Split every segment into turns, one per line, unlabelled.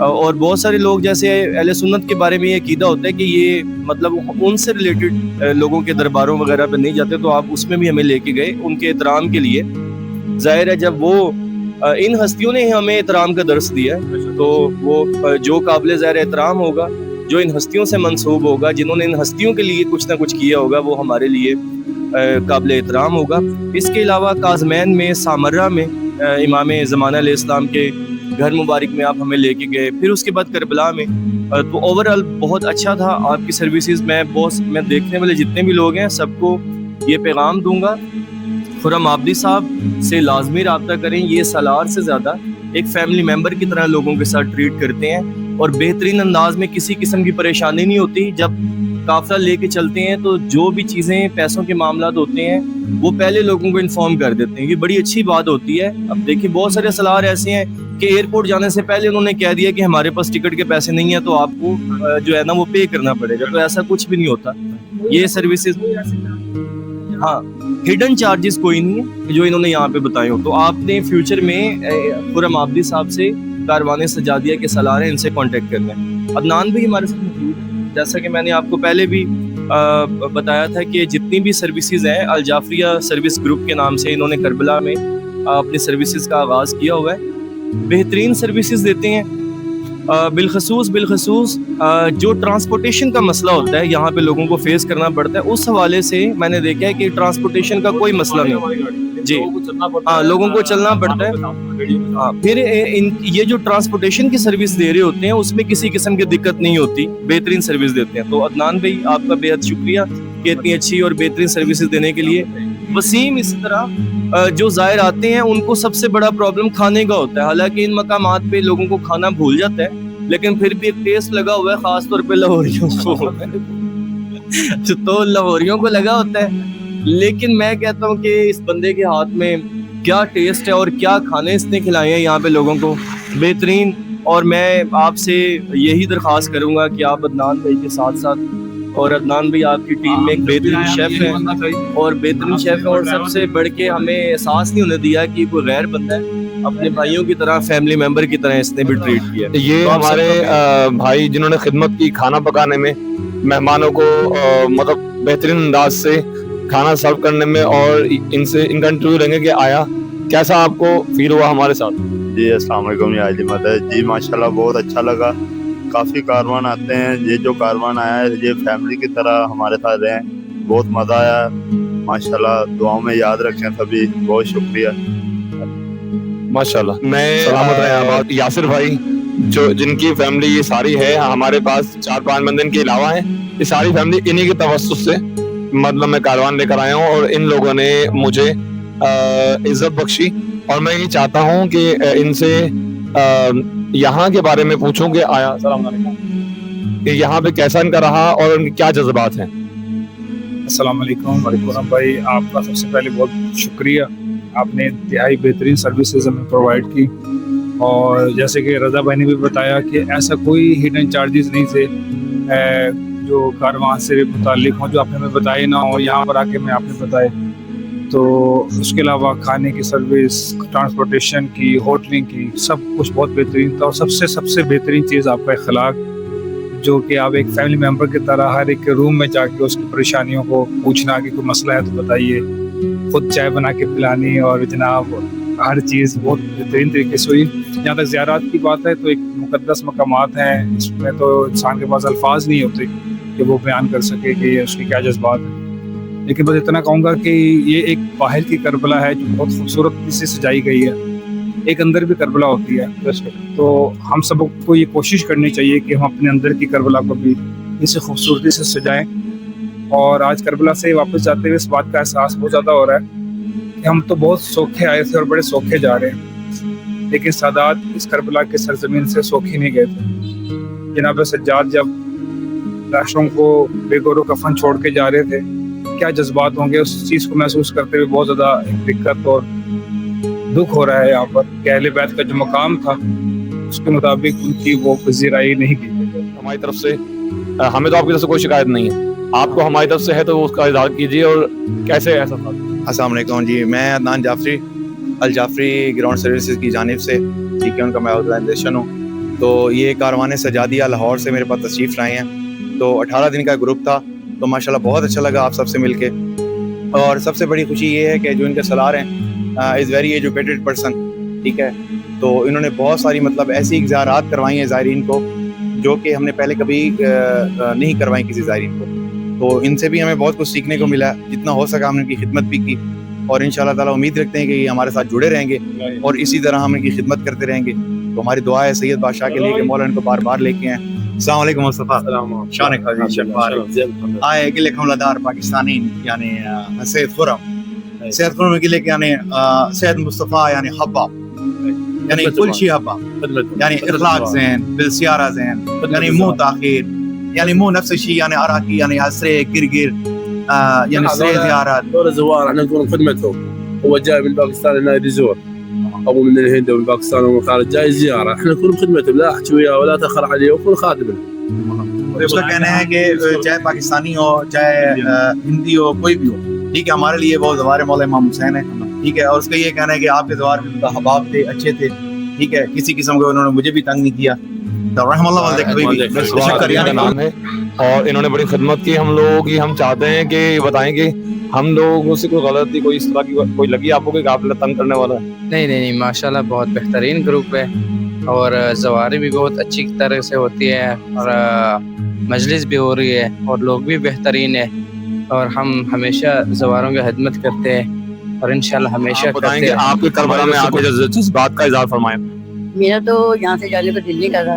اور بہت سارے لوگ جیسے اہل سنت کے بارے میں یہ عقیدہ ہوتا ہے کہ یہ مطلب ان سے ریلیٹڈ لوگوں کے درباروں وغیرہ پہ نہیں جاتے, تو آپ اس میں بھی ہمیں لے کے گئے ان کے احترام کے لیے. ظاہر ہے جب وہ ان ہستیوں نے ہمیں احترام کا درس دیا ہے, تو وہ جو قابل ظاہر احترام ہوگا, جو ان ہستیوں سے منسوب ہوگا, جنہوں نے ان ہستیوں کے لیے کچھ نہ کچھ کیا ہوگا, وہ ہمارے لیے قابل احترام ہوگا. اس کے علاوہ کاظمین میں, سامرہ میں امام زمانہ علیہ السلام کے گھر مبارک میں آپ ہمیں لے کے گئے, پھر اس کے بعد کربلا میں. تو اوورآل بہت اچھا تھا آپ کی سروسز. میں دیکھنے والے جتنے بھی لوگ ہیں سب کو یہ پیغام دوں گا, خرم عابدی صاحب سے لازمی رابطہ کریں. یہ سالار سے زیادہ ایک فیملی ممبر کی طرح لوگوں کے ساتھ ٹریٹ کرتے ہیں, اور بہترین انداز میں, کسی قسم کی پریشانی نہیں ہوتی. جب قافلہ لے کے چلتے ہیں تو جو بھی چیزیں پیسوں کے معاملات ہوتے ہیں وہ پہلے لوگوں کو انفارم کر دیتے ہیں. یہ بڑی اچھی بات ہوتی ہے. اب دیکھیں بہت سارے سالار ایسے ہیں کہ ایئرپورٹ جانے سے پہلے انہوں نے کہہ دیا کہ ہمارے پاس ٹکٹ کے پیسے نہیں ہیں, تو آپ کو جو ہے نا وہ پے کرنا پڑے گا. تو ایسا کچھ بھی نہیں ہوتا. یہ سروسز, ہاں, ہڈن چارجز کوئی نہیں ہے جو انہوں نے یہاں پہ بتائے ہو. تو آپ نے فیوچر میں خرم عابدی صاحب سے, کاروان سجادیہ کے سالار ہیں, ان سے کانٹیکٹ کرنا ہے. عدنان بھی ہمارے ساتھ موجود ہے. جیسا کہ میں نے آپ کو پہلے بھی بتایا تھا کہ جتنی بھی سروسز ہیں الجعفریہ سروس گروپ کے نام سے, انہوں نے کربلا میں اپنی سروسز کا آغاز کیا ہوا ہے. بہترین سروسز دیتے ہیں. بالخصوص جو ٹرانسپورٹیشن کا مسئلہ ہوتا ہے یہاں پہ لوگوں کو فیس کرنا پڑتا ہے, اس حوالے سے میں نے دیکھا ہے کہ ٹرانسپورٹیشن کا کوئی مسئلہ نہیں جی. ہاں, لوگوں کو چلنا پڑتا ہے. ہاں, پھر یہ جو ٹرانسپورٹیشن کی سروس دے رہے ہوتے ہیں اس میں کسی قسم کی دقت نہیں ہوتی, بہترین سروس دیتے ہیں. تو عدنان بھائی آپ کا بے حد شکریہ کہ اتنی اچھی اور بہترین سروسز دینے کے لیے. وسیم, اسی طرح جو زائر آتے ہیں ان کو سب سے بڑا پرابلم کھانے کا ہوتا ہے. حالانکہ ان مقامات پہ لوگوں کو کھانا بھول جاتا ہے, لیکن پھر بھی ایک ٹیسٹ لگا ہوا ہے, خاص طور پہ لاہوریوں کو. تو لاہوریوں کو لگا ہوتا ہے, لیکن میں کہتا ہوں کہ اس بندے کے ہاتھ میں کیا ٹیسٹ ہے اور کیا کھانے اس نے کھلائے ہیں یہاں پہ لوگوں کو, بہترین. اور میں آپ سے یہی درخواست کروں گا کہ آپ عدنان بھائی کے ساتھ ساتھ, اور عدنان بھائی آپ کی ٹیم میں ایک بہترین شیف ہے, اور بہترین شیف ہے, اور سب سے بڑھ کے ہمیں احساس نہیں ہونے دیا کہ کوئی غیر بندہ ہے, اپنے بھائیوں کی طرح, فیملی ممبر کی طرح اس نے بھی ٹریٹ کیا.
یہ ہمارے بھائی جنہوں نے خدمت کی کھانا پکانے میں, مہمانوں کو مطلب بہترین انداز سے کھانا سرو کرنے میں, اور ان سے ان کا انٹرویو لیں گے کہ آیا کیسا آپ کو فیل ہوا ہمارے ساتھ.
جی السلام علیکم. یہ علی مدد جی, ماشاءاللہ بہت اچھا لگا. کافی کاروان آتے ہیں, یہ جو کاروان آیا ہے یہ فیملی کی طرح ہمارے ساتھ رہیں, بہت مزہ آیا. ماشاءاللہ دعاؤں میں یاد رکھیں سبھی. بہت شکریہ.
ماشاءاللہ. میں سلامت رہے آباد. یاسر بھائی جو جن کی فیملی یہ ساری ہے, ہمارے پاس 4-5 بندے ان کے علاوہ ہیں, یہ ساری فیملی انہی کے توسط سے مطلب میں کاروان لے کر آیا ہوں, اور ان لوگوں نے مجھے عزت بخشی. اور میں یہ چاہتا ہوں کہ ان سے یہاں کے بارے میں پوچھوں کہ آیا, السلام علیکم, کہ یہاں پہ کیسا ان کا رہا اور ان کے کیا جذبات ہیں.
السلام علیکم. وعلیکم بھائی, آپ کا سب سے پہلے بہت شکریہ. آپ نے انتہائی بہترین سروسز ہمیں پرووائڈ کی, اور جیسے کہ رضا بھائی نے بھی بتایا کہ ایسا کوئی ہڈن چارجز نہیں تھے جو کاروان سے متعلق ہوں جو آپ نے ہمیں بتائے نہ ہوں, یہاں پر آ کے میں آپ نے بتائے. تو اس کے علاوہ کھانے کی سروس, ٹرانسپورٹیشن کی, ہوٹلنگ کی, سب کچھ بہت بہترین تھا. اور سب سے بہترین چیز آپ کا اخلاق, جو کہ آپ ایک فیملی ممبر کی طرح ہر ایک روم میں جا کے اس کی پریشانیوں کو پوچھنا کہ کوئی مسئلہ ہے تو بتائیے, خود چائے بنا کے پلانی, اور جناب ہر چیز بہت بہترین طریقے سے ہوئی. جہاں تک زیارات کی بات ہے تو ایک مقدس مقامات ہیں, اس میں تو انسان کے پاس الفاظ نہیں ہوتے کہ وہ بیان کر سکے کہ اس کی کیا جذبات ہیں. لیکن بس اتنا کہوں گا کہ یہ ایک باہر کی کربلا ہے جو بہت خوبصورت سے سجائی گئی ہے, ایک اندر بھی کربلا ہوتی ہے. تو ہم سب کو یہ کوشش کرنی چاہیے کہ ہم اپنے اندر کی کربلا کو بھی اسی خوبصورتی سے سجائیں. اور آج کربلا سے واپس جاتے ہوئے اس بات کا احساس بہت زیادہ ہو رہا ہے کہ ہم تو بہت سوکھے آئے تھے اور بڑے سوکھے جا رہے ہیں, لیکن سادات اس کربلا کے سرزمین سے سوکھے نہیں گئے تھے. جناب سجاد جب لاشوں کو بے گور و کفن چھوڑ کے جا رہے تھے, کیا جذبات ہوں گے, اس چیز کو محسوس کرتے ہوئے بہت زیادہ دقت اور دکھ ہو رہا ہے یہاں پر کہ اہل بیت کا جو مقام تھا اس کے مطابق ان کی وہ پذیرائی نہیں کی.
ہماری طرف سے, ہمیں تو آپ کی طرف سے کوئی شکایت نہیں ہے, آپ کو ہماری طرف سے ہے تو اس کا اظہار کیجیے. اور کیسے ایسا تھا؟
السلام علیکم جی, میں Adnan Jafri al-Jaafari ground services کی جانب سے, ٹھیک ہے, ان کا میں آرگنائزیشن ہوں. تو یہ کاروان سجادیہ لاہور سے میرے پاس تشریف لائے ہیں. تو 18 دن کا گروپ تھا, تو ماشاءاللہ بہت اچھا لگا آپ سب سے مل کے. اور سب سے بڑی خوشی یہ ہے کہ جو ان کے سالار ہیں از ویری ایجوکیٹڈ پرسن, ٹھیک ہے. تو انہوں نے بہت ساری مطلب ایسی زیارات کروائی ہیں زائرین کو جو کہ ہم نے پہلے کبھی نہیں کروائیں کسی زائرین کو. تو ان سے بھی ہمیں بہت کچھ سیکھنے کو ملا, جتنا ہو سکا ہم نے ان کی خدمت بھی کی, اور انشاءاللہ تعالیٰ امید رکھتے ہیں کہ یہ ہمارے ساتھ جڑے رہیں گے اور اسی طرح ہم ان کی خدمت کرتے رہیں گے. تو ہماری دعا ہے سید بادشاہ کے لیے کہ مولا ان کو بار بار لے کے آئیں. السلام علیکم مصطفیٰ شان آئے گلے حملہ دار پاکستانی یعنی سید خرم کے لے کے یعنی سید مصطفیٰ یعنی حبا یعنی کل شيء حبا يعني اخلاق زين بالسياره زين يعني مو تاخير يعني مو نفس الشيء يعني اراكي يعني اسري قرقر يعني اسري زيارات
دور زوار احنا نكون خدمتهم. هو جاي من باكستان هنا ريزور, ابو من الهند ومن باكستان ومن الخارج جاي زياره, احنا نكون خدمتهم, لا احكي وياه ولا اتاخر عليه وكون خادم.
اس کا کہنا ہے کہ چاہے پاکستانی ہو چاہے ہندی ہو کوئی بھی ہو, ٹھیک ہے, ہمارے لیے وہ زوار مولا امام حسین ہے, ٹھیک ہے. اور اس کا یہ کہنا ہے کہ آپ کے زوار میں حباب تھے, اچھے تھے, ٹھیک ہے, کسی قسم کے انہوں نے مجھے بھی تنگ نہیں کیا. رحم اللہ والدہ
کا نام ہے اور انہوں نے بڑی خدمت کی ہم لوگوں کی. ہم چاہتے ہیں کہ بتائیں کہ ہم لوگوں سے کوئی غلطی کوئی اس طرح کی کوئی لگی آپ کو کہ آپ تنگ کرنے والا ہے؟
نہیں ماشاءاللہ بہت بہترین گروپ ہے اور زواری بھی بہت اچھی طرح سے ہوتی ہے اور مجلس بھی ہو رہی ہے اور لوگ بھی بہترین ہے اور ہم ہمیشہ زواروں کی خدمت کرتے ہیں اور انشاءاللہ ہمیشہ
بتائیں کہ آپ کے کربلا میں آپ کے جذبات کا اظہار فرمائیں.
میرا تو یہاں سے جانے کا دل نہیں کر رہا,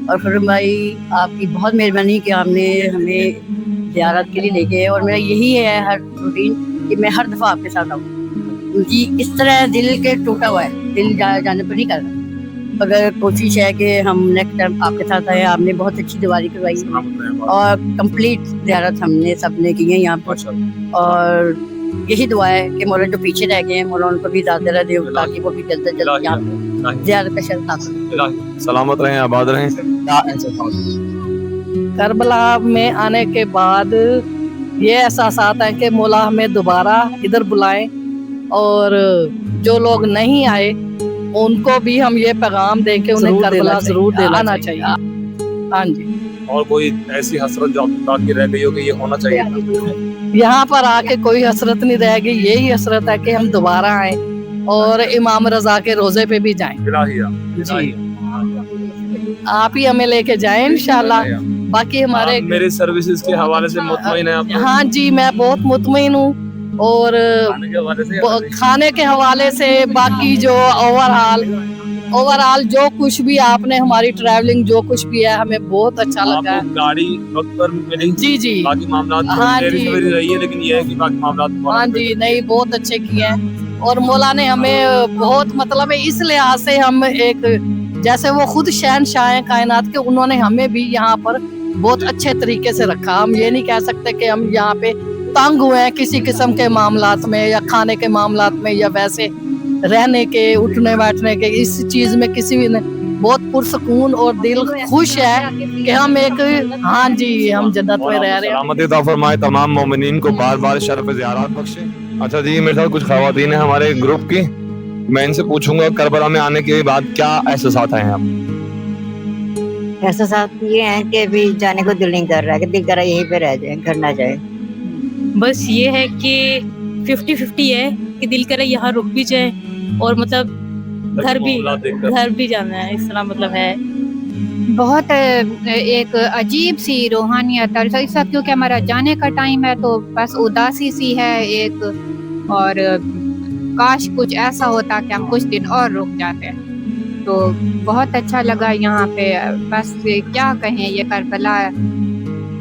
اور خرم بھائی آپ کی بہت مہربانی کہ آپ نے ہمیں زیارت کے لیے لے کے, اور میرا یہی ہے ہر روٹین کہ میں ہر دفعہ آپ کے ساتھ آؤں جی. اس طرح دل کے ٹوٹا ہوا ہے, دل جانے پر نہیں کر رہا, مگر کوشش ہے کہ ہم نیکسٹ ٹائم آپ کے ساتھ آئے. آپ نے بہت اچھی دیواری کروائی اور کمپلیٹ زیارت ہم نے سب نے کی ہے یہاں پر, اور یہی دعا ہے کہ مولا جو پیچھے رہ گئے ہیں مولا ان کو بھی زیادہ دے تاکہ وہ بھی جلد از جلد یہاں پہ زیارت کا شرف حاصل.
سلامت رہیں, آباد رہیں.
کربلا میں آنے کے بعد یہ احساسات ہیں کہ مولا ہمیں دوبارہ ادھر بلائیں, اور جو لوگ نہیں آئے ان کو بھی ہم یہ پیغام دیں کہ انہیں کربلا ضرور آنا چاہیے. ہاں جی.
اور کوئی ایسی حسرت جو آپ کی باقی رہ گئی ہو کہ یہ ہونا چاہیے؟
یہاں پر آ کے کوئی حسرت نہیں رہے گی, یہی حسرت ہے کہ ہم دوبارہ آئیں اور امام رضا کے روزے پہ بھی جائیں. جی آپ ہی ہمیں لے کے جائیں انشاءاللہ. باقی ہمارے
میرے سروسز کے حوالے سے مطمئن ہیں آپ؟
ہاں جی میں بہت مطمئن ہوں, اور کھانے کے حوالے سے باقی جو اوور آل جو کچھ بھی آپ نے ہماری ٹریولنگ جو کچھ بھی ہے ہمیں بہت اچھا لگا ہے.
گاڑی وقت پر ملی؟
جی
باقی معاملات دیر سے میری رہی ہے, لیکن یہ ہے کہ باقی معاملات
ہاں جی نہیں بہت اچھے کیے ہیں, اور مولا نے ہمیں بہت مطلب اس لحاظ سے ہم ایک جیسے وہ خود شہنشاہ ہیں کائنات کے, انہوں نے ہمیں بھی یہاں پر بہت اچھے طریقے سے رکھا. ہم یہ نہیں کہہ سکتے کہ ہم یہاں پہ تنگ ہوئے ہیں کسی قسم کے معاملات میں یا کھانے کے معاملات میں یا ویسے رہنے کے اٹھنے بیٹھنے کے, اس چیز میں کسی بھی نے بہت پرسکون اور دل خوش ہے کہ ہم ایک ہاں جی ہم جنت میں رہ رہے ہیں.
سلامتی عطا فرمائے تمام مومنین کو, بار بار شرف زیارات بخشے. اچھا جی میرے ساتھ کچھ خواتین ہیں ہمارے گروپ کی, میں ان سے پوچھوں گا کربلا میں آنے کے بعد کیا احساسات ہیں آپ؟
احساسات یہ ہیں کہ ابھی جانے کو دل نہیں کر رہا, کہ دل کر رہا یہیں پہ رہ جائیں, گھر نہ جائیں.
بس یہ ہے کہ 50-50 ہے کہ دل کرے یہاں رک بھی جائے اور مطلب گھر بھی جانا ہے, اس طرح مطلب ہے.
بہت ایک عجیب سی روحانیت ہے اس وقت, کیونکہ ہمارا جانے کا ٹائم ہے تو بس اداسی سی ہے ایک, اور کاش کچھ ایسا ہوتا کہ ہم کچھ دن اور رک جاتے. تو بہت اچھا لگا یہاں پہ, بس کیا کہیں یہ کربلا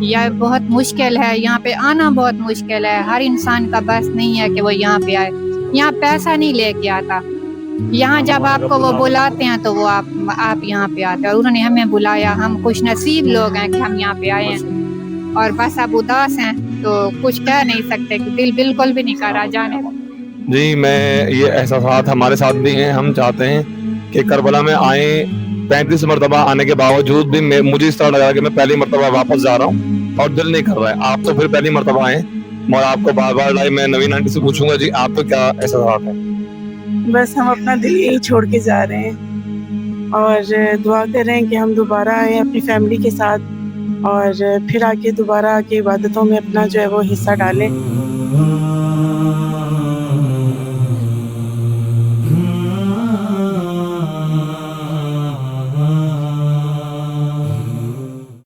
یہ بہت مشکل ہے, یہاں پہ آنا بہت مشکل ہے. ہر انسان کا بس نہیں ہے کہ وہ یہاں پہ آئے, یہاں پیسہ نہیں لے کے آتا. یہاں جب آپ کو وہ بلاتے ہیں تو وہ آپ یہاں پہ آتے ہیں, اور انہوں نے ہمیں بلایا. ہم خوش نصیب لوگ ہیں کہ ہم یہاں پہ آئے ہیں, اور بس اب اداس ہیں تو کچھ کہہ نہیں سکتے, کہ دل بالکل بھی نہیں کر رہا جانے کو.
جی میں یہ احساسات ہمارے ساتھ بھی ہیں. ہم چاہتے ہیں کہ کربلا میں آئیں. 35 مرتبہ آنے کے باوجود بھی مجھے اس طرح لگا کہ میں پہلی مرتبہ واپس جا رہا ہوں اور دل نہیں کر رہا ہے. آپ تو پھر پہلی مرتبہ آئے اور آپ کو بار بار لائے. میں نوین آنٹی سے پوچھوں گا, جی آپ کو کیا احساسات ہیں؟
بس ہم اپنا دل یہی چھوڑ کے جا رہے ہیں اور دعا کریں کہ ہم دوبارہ آئیں اپنی فیملی کے ساتھ اور پھر آ کے دوبارہ آ کے عبادتوں میں اپنا جو ہے وہ حصہ ڈالیں.